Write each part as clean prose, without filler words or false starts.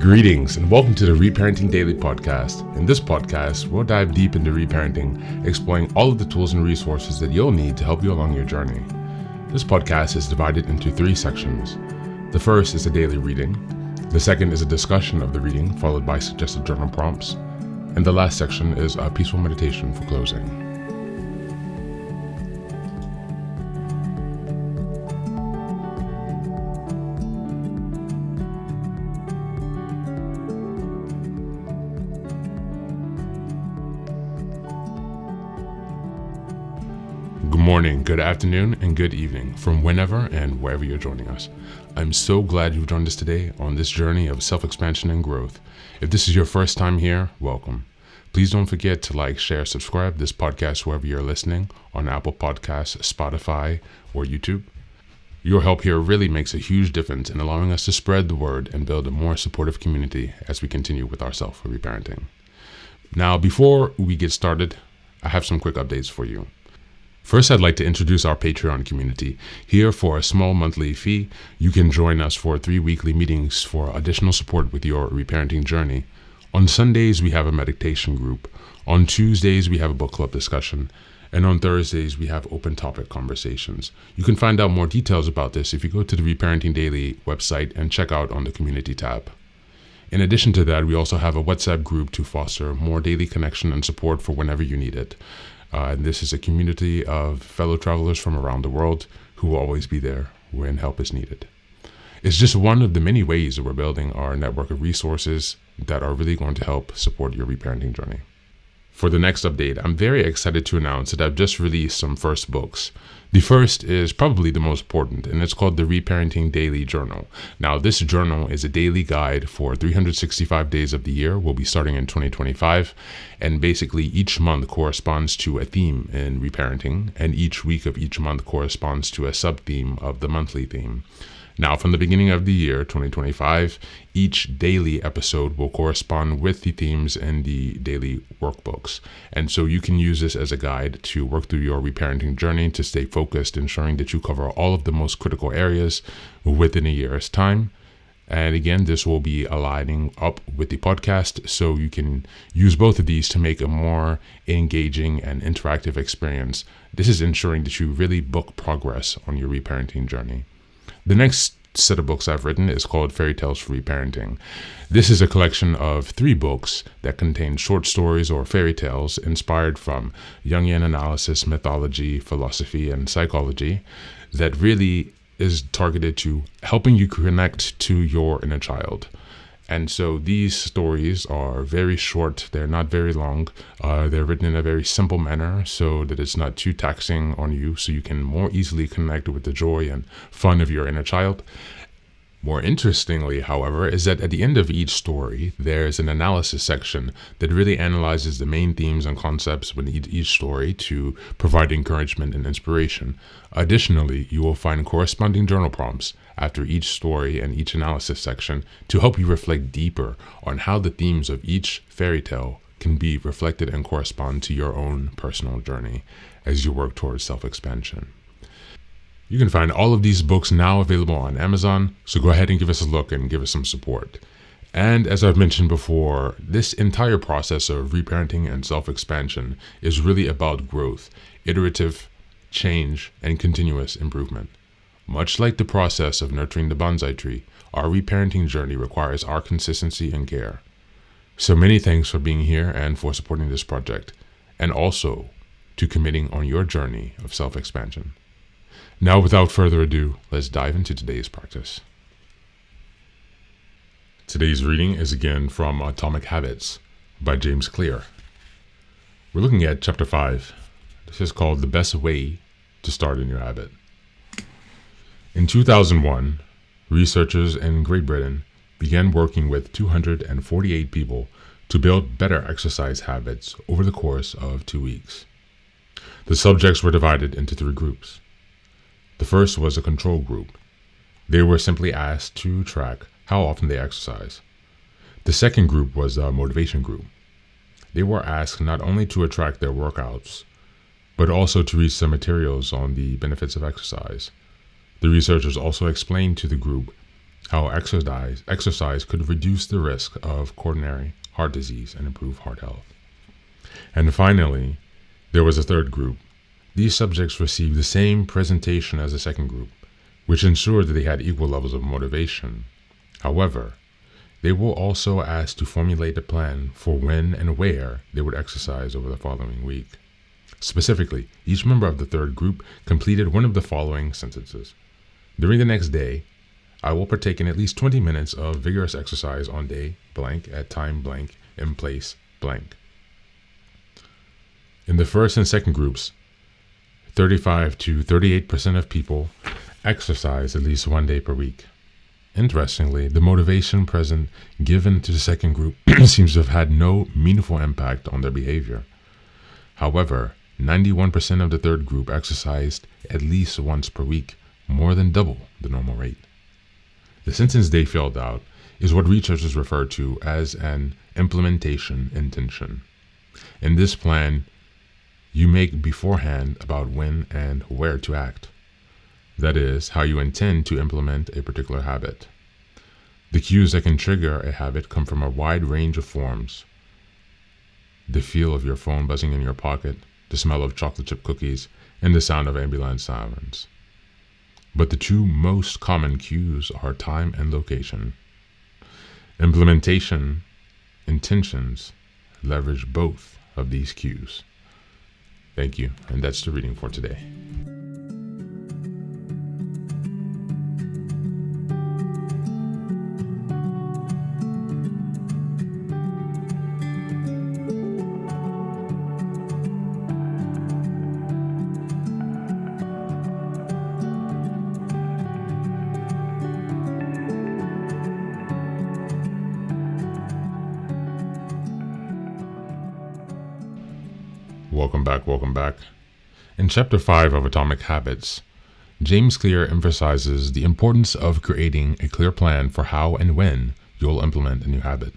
Greetings and welcome to the Reparenting Daily podcast. In this podcast, we'll dive deep into reparenting, exploring all of the tools and resources that you'll need to help you along your journey. This podcast is divided into 3 sections. The first is a daily reading. The second is a discussion of the reading, followed by suggested journal prompts. And the last section is a peaceful meditation for closing. Good morning, good afternoon, and good evening from whenever and wherever you're joining us. I'm so glad you've joined us today on this journey of self-expansion and growth. If this is your first time here, welcome. Please don't forget to like, share, subscribe this podcast wherever you're listening, on Apple Podcasts, Spotify, or YouTube. Your help here really makes a huge difference in allowing us to spread the word and build a more supportive community as we continue with our self-reparenting. Now, before we get started, I have some quick updates for you. First, I'd like to introduce our Patreon community. Here, for a small monthly fee, you can join us for 3 weekly meetings for additional support with your reparenting journey. On Sundays, we have a meditation group. On Tuesdays, we have a book club discussion. And on Thursdays, we have open topic conversations. You can find out more details about this if you go to the Reparenting Daily website and check out on the community tab. In addition to that, we also have a WhatsApp group to foster more daily connection and support for whenever you need it. And this is a community of fellow travelers from around the world who will always be there when help is needed. It's just one of the many ways that we're building our network of resources that are really going to help support your reparenting journey. For the next update, I'm very excited to announce that I've just released some first books. The first is probably the most important, and it's called the Reparenting Daily Journal. Now, this journal is a daily guide for 365 days of the year. We'll be starting in 2025, and basically each month corresponds to a theme in reparenting, and each week of each month corresponds to a sub-theme of the monthly theme. Now, from the beginning of the year, 2025, each daily episode will correspond with the themes in the daily workbooks. And so you can use this as a guide to work through your reparenting journey to stay focused, ensuring that you cover all of the most critical areas within a year's time. And again, this will be aligning up with the podcast, so you can use both of these to make a more engaging and interactive experience. This is ensuring that you really book progress on your reparenting journey. The next set of books I've written is called Fairy Tales for Reparenting. This is a collection of 3 books that contain short stories or fairy tales inspired from Jungian analysis, mythology, philosophy, and psychology that really is targeted to helping you connect to your inner child. And so these stories are very short. They're not very long. They're written in a very simple manner so that it's not too taxing on you, so you can more easily connect with the joy and fun of your inner child. More interestingly, however, is that at the end of each story, there's an analysis section that really analyzes the main themes and concepts within each story to provide encouragement and inspiration. Additionally, you will find corresponding journal prompts after each story and each analysis section to help you reflect deeper on how the themes of each fairy tale can be reflected and correspond to your own personal journey as you work towards self-expansion. You can find all of these books now available on Amazon, so go ahead and give us a look and give us some support. And as I've mentioned before, this entire process of reparenting and self-expansion is really about growth, iterative change, and continuous improvement. Much like the process of nurturing the bonsai tree, our reparenting journey requires our consistency and care. So many thanks for being here and for supporting this project, and also to committing on your journey of self-expansion. Now, without further ado, let's dive into today's practice. Today's reading is again from Atomic Habits by James Clear. We're looking at chapter 5. This is called The Best Way to Start a New Habit. In 2001, researchers in Great Britain began working with 248 people to build better exercise habits over the course of 2 weeks. The subjects were divided into 3 groups. The first was a control group. They were simply asked to track how often they exercise. The second group was a motivation group. They were asked not only to track their workouts, but also to read some materials on the benefits of exercise. The researchers also explained to the group how exercise could reduce the risk of coronary heart disease and improve heart health. And finally, there was a third group. These subjects received the same presentation as the second group, which ensured that they had equal levels of motivation. However, they were also asked to formulate a plan for when and where they would exercise over the following week. Specifically, each member of the third group completed one of the following sentences. During the next day, I will partake in at least 20 minutes of vigorous exercise on day blank at time blank in place blank. In the first and second groups, 35 to 38% of people exercise at least 1 day per week. Interestingly, the motivation present given to the second group seems to have had no meaningful impact on their behavior. However, 91% of the third group exercised at least once per week, more than double the normal rate. The sentence they filled out is what researchers refer to as an implementation intention. In this plan, you make beforehand about when and where to act. That is, how you intend to implement a particular habit. The cues that can trigger a habit come from a wide range of forms. The feel of your phone buzzing in your pocket, the smell of chocolate chip cookies, and the sound of ambulance sirens. But the two most common cues are time and location. Implementation intentions leverage both of these cues. Thank you, and that's the reading for today. Welcome back. In Chapter 5 of Atomic Habits, James Clear emphasizes the importance of creating a clear plan for how and when you'll implement a new habit.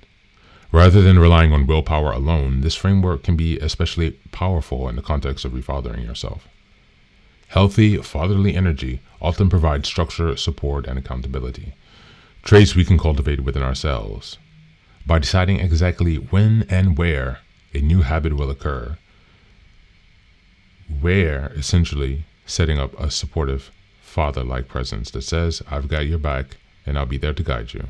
Rather than relying on willpower alone, this framework can be especially powerful in the context of refathering yourself. Healthy, fatherly energy often provides structure, support, and accountability, traits we can cultivate within ourselves. By deciding exactly when and where a new habit will occur, we're essentially setting up a supportive father-like presence that says, I've got your back and I'll be there to guide you.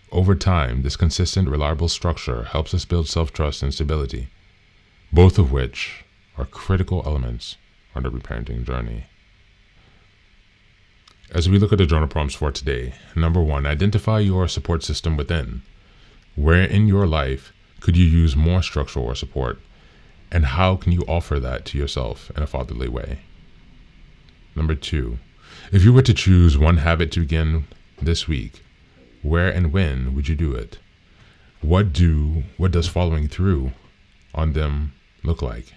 Over time, this consistent, reliable structure helps us build self-trust and stability, both of which are critical elements on the reparenting journey. As we look at the journal prompts for today, number 1, identify your support system within. Where in your life could you use more structure or support? And how can you offer that to yourself in a fatherly way? Number 2, if you were to choose one habit to begin this week, where and when would you do it? What does following through on them look like?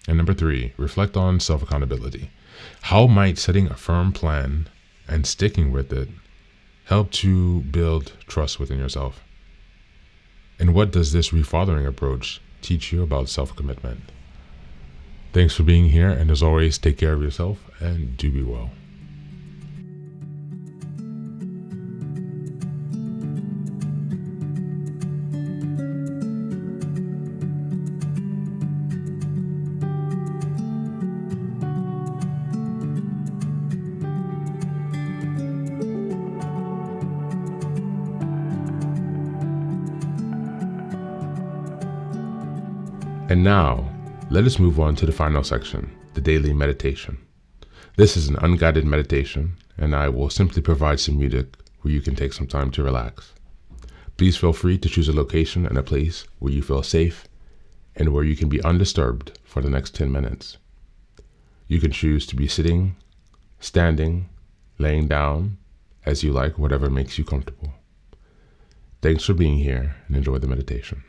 And number 3, reflect on self-accountability. How might setting a firm plan and sticking with it help to build trust within yourself? And what does this refathering approach teach you about self-commitment? Thanks for being here, and as always, take care of yourself and do be well. And now, let us move on to the final section, the daily meditation. This is an unguided meditation, and I will simply provide some music where you can take some time to relax. Please feel free to choose a location and a place where you feel safe and where you can be undisturbed for the next 10 minutes. You can choose to be sitting, standing, laying down, as you like, whatever makes you comfortable. Thanks for being here, and enjoy the meditation.